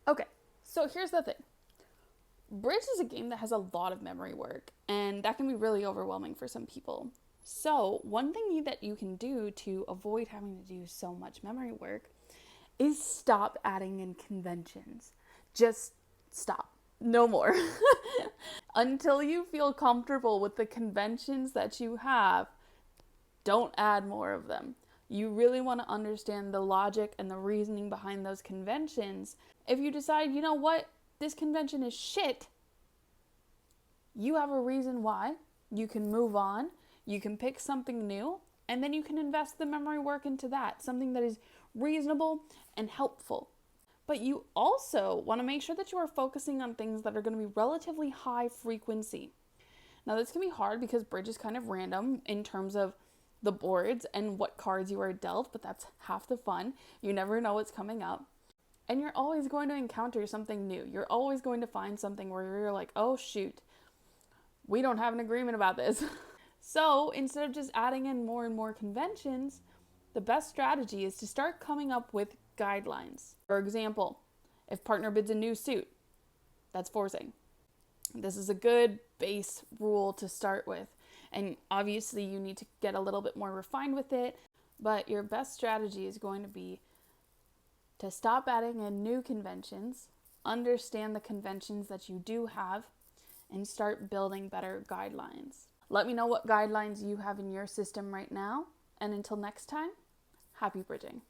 Okay, so here's the thing. Bridge is a game that has a lot of memory work, and that can be really overwhelming for some people. So, one thing that you can do to avoid having to do so much memory work is stop adding in conventions. Just stop. No more. Until you feel comfortable with the conventions that you have, don't add more of them. You really want to understand the logic and the reasoning behind those conventions. If you decide, you know what, this convention is shit, you have a reason why. You can move on, you can pick something new, and then you can invest the memory work into that, something that is reasonable and helpful. But you also want to make sure that you are focusing on things that are going to be relatively high frequency. Now, this can be hard because bridge is kind of random in terms of the boards and what cards you are dealt, but that's half the fun. You never know what's coming up. And you're always going to encounter something new. You're always going to find something where you're like, oh shoot, we don't have an agreement about this. So instead of just adding in more and more conventions, the best strategy is to start coming up with guidelines. For example, if partner bids a new suit, that's forcing. This is a good base rule to start with. And obviously, you need to get a little bit more refined with it. But your best strategy is going to be to stop adding in new conventions, understand the conventions that you do have, and start building better guidelines. Let me know what guidelines you have in your system right now. And until next time, happy bridging.